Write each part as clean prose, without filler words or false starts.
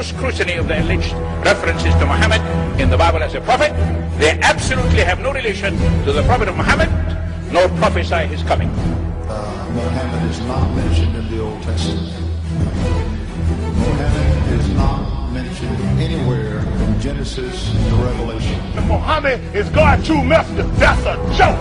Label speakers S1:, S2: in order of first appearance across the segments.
S1: scrutiny of the alleged references to Muhammad in the Bible as a prophet, they absolutely have no relation to the Prophet of Muhammad, nor prophesy his coming.
S2: Muhammad is not mentioned in the Old Testament. Muhammad is not mentioned anywhere from Genesis to Revelation.
S3: Muhammad is God true messenger. That's a joke.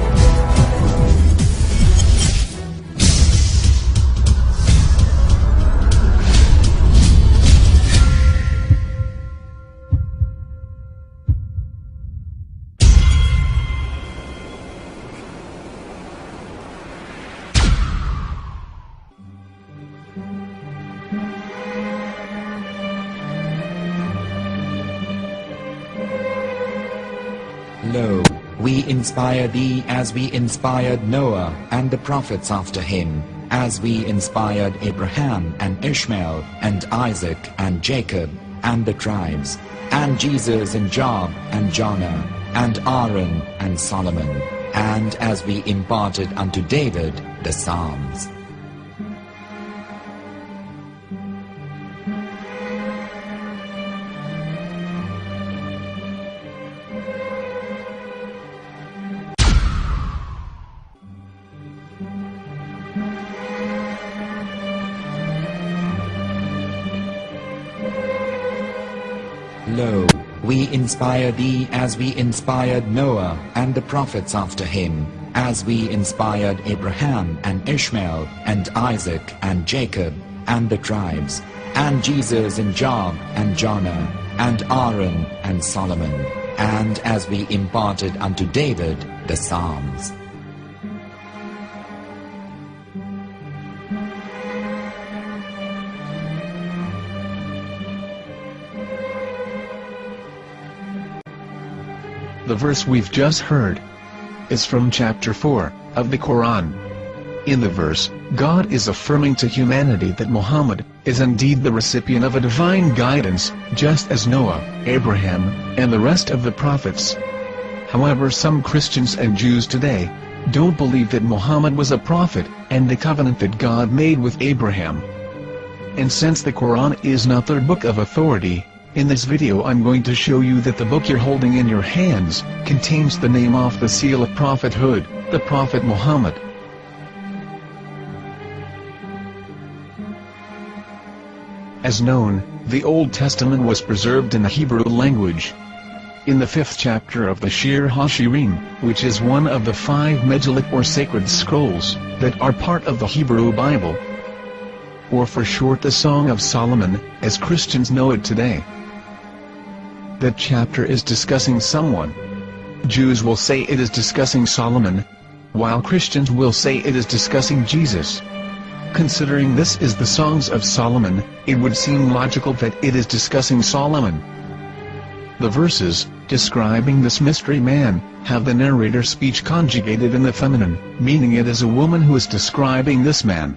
S4: Lo, we inspire thee as we inspired Noah and the prophets after him, as we inspired Abraham and Ishmael and Isaac and Jacob and the tribes, and Jesus and Job and Jonah and Aaron and Solomon, and as we imparted unto David the Psalms. Lo, we inspire thee as we inspired Noah and the prophets after him, as we inspired Abraham and Ishmael and Isaac and Jacob and the tribes, and Jesus and Job and Jonah and Aaron and Solomon, and as we imparted unto David the Psalms.
S5: The verse we've just heard is from chapter 4 of the Quran. In the verse, God is affirming to humanity that Muhammad is indeed the recipient of a divine guidance, just as Noah, Abraham, and the rest of the prophets. However, some Christians and Jews today don't believe that Muhammad was a prophet and the covenant that God made with Abraham. And since the Quran is not their book of authority, in this video I'm going to show you that the book you're holding in your hands contains the name off the seal of prophethood, the Prophet Muhammad. As known, the Old Testament was preserved in the Hebrew language. In the 5th chapter of the Shir HaShirim, which is one of the 5 Megillat or sacred scrolls that are part of the Hebrew Bible, or for short the Song of Solomon, as Christians know it today. That chapter is discussing someone. Jews will say it is discussing Solomon, while Christians will say it is discussing Jesus. Considering this is the Songs of Solomon, it would seem logical that it is discussing Solomon. The verses, describing this mystery man, have the narrator's speech conjugated in the feminine, meaning it is a woman who is describing this man.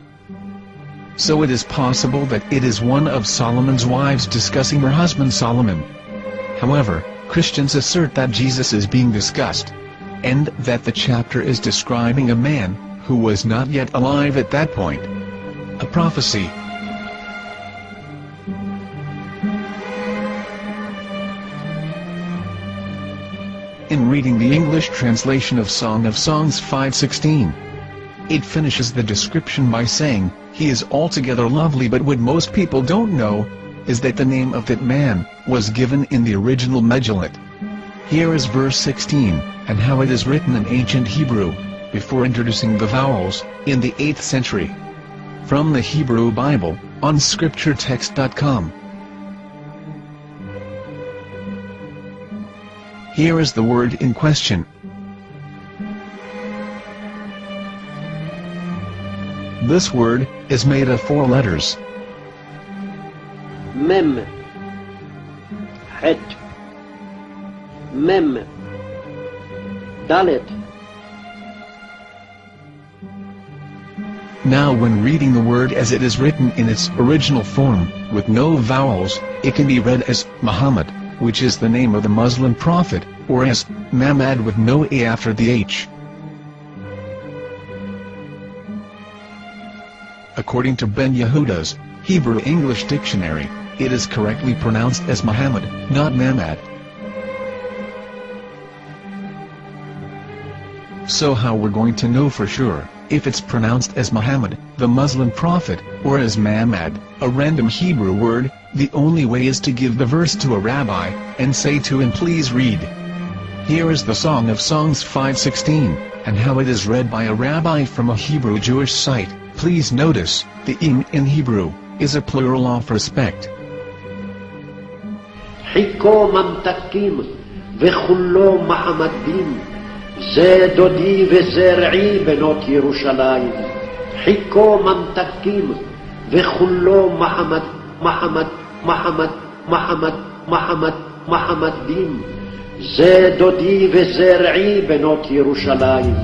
S5: So it is possible that it is one of Solomon's wives discussing her husband Solomon. However, Christians assert that Jesus is being discussed, and that the chapter is describing a man who was not yet alive at that point. A prophecy. In reading the English translation of Song of Songs 5:16, it finishes the description by saying, "He is altogether lovely," but what most people don't know is that the name of that man was given in the original Megillat. Here is verse 16, and how it is written in ancient Hebrew, before introducing the vowels, in the 8th century. From the Hebrew Bible, on scripturetext.com. Here is the word in question. This word is made of 4 letters.
S6: Mem, Het, Mem, Dalet.
S5: Now when reading the word as it is written in its original form, with no vowels, it can be read as Muhammad, which is the name of the Muslim prophet, or as Mamad with no A after the H. According to Ben Yehuda's Hebrew English Dictionary, It is correctly pronounced as Muhammad, not Mehmet. So how we're going to know for sure if it's pronounced as Muhammad, the Muslim prophet, or as Mehmet, a random Hebrew word? The only way is to give the verse to a rabbi, and say to him, please read. Here is the Song of Songs 5:16, and how it is read by a rabbi from a Hebrew Jewish site. Please notice, the im in Hebrew is a plural of respect.
S6: חיכו ממתקים וחולו מחמדים, זה דודי וזרעי בנות ירושלים. חיכו ממתקים וחולו מחמדים, זה דודי וזרעי בנות ירושלים.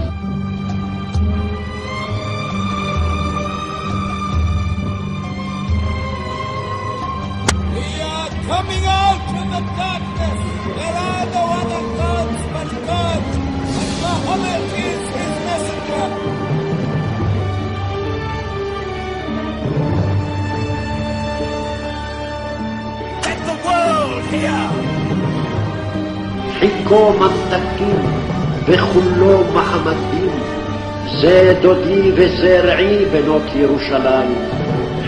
S7: Coming out from the darkness, there are no other gods but God, and Muhammad is his messenger. Let the world hear.
S6: חיכו ממתקים וחולו מחמדים, זה דודי וזרעי בנות ירושלים.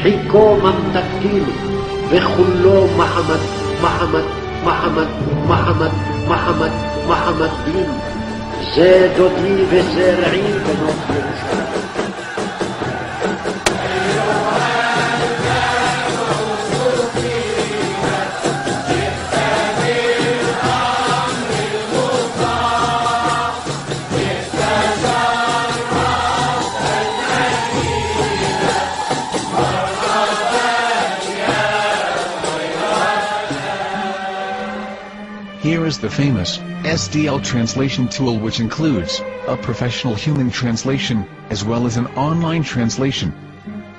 S6: חיכו ממתקים וחולו מחמדים, זה דודי וזרעי בנות ירושלים.
S5: Here is the famous SDL translation tool, which includes a professional human translation, as well as an online translation.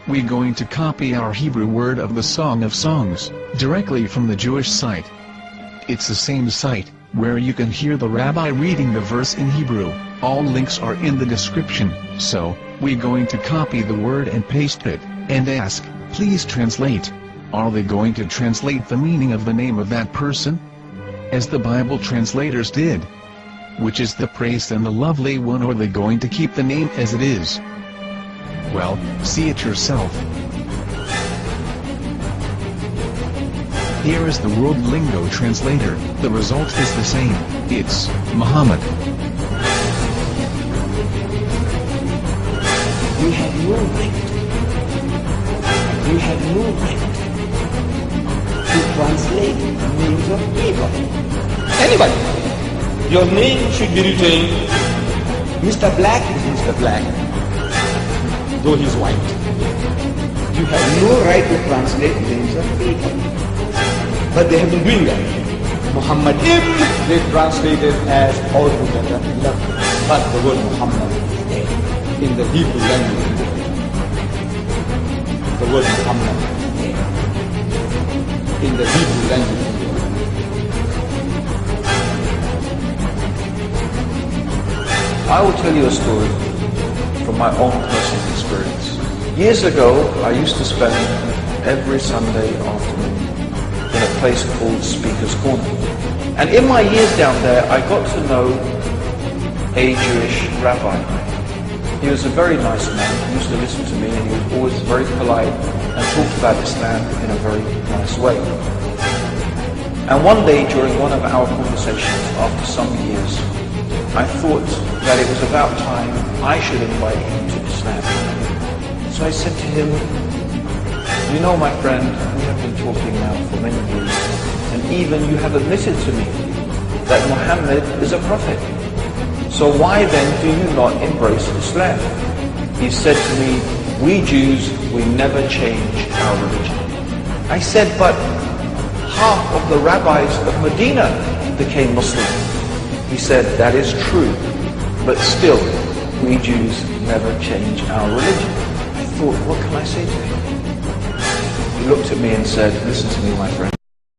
S5: We're going to copy our Hebrew word of the Song of Songs, directly from the Jewish site. It's the same site, where you can hear the rabbi reading the verse in Hebrew. All links are in the description, so, we're going to copy the word and paste it, and ask, please translate. Are they going to translate the meaning of the name of that person? As the Bible translators did. Which is the praised and the lovely one, or are they going to keep the name as it is? Well, see it yourself. Here is the World Lingo Translator. The result is the same. It's Muhammad.
S8: We have no right. We have no right to translate names of people. Anybody. Your name should be written, Mr. Black is Mr. Black, though he's white. You have no right to translate names of people. But they have been doing that. Muhammad ibn, they translated as altogether love. But the word Muhammad in the Hebrew language, the word Muhammad in the Hebrew language.
S9: I will tell you a story from my own personal experience. Years ago, I used to spend every Sunday afternoon in a place called Speaker's Corner. And in my years down there, I got to know a Jewish rabbi. He was a very nice man. He used to listen to me, and he was always very polite and talked about Islam in a very nice way. And one day, during one of our conversations after some years, I thought that it was about time I should invite him to Islam. So I said to him, you know, my friend, we have been talking now for many years, and even you have admitted to me that Muhammad is a prophet. So why then do you not embrace Islam? He said to me, we Jews, we never change our religion. I said, but half of the rabbis of Medina became Muslim. He said, that is true, but still, we Jews never change our religion. I thought, what can I say to him? He looked at me and said, listen to me, my friend.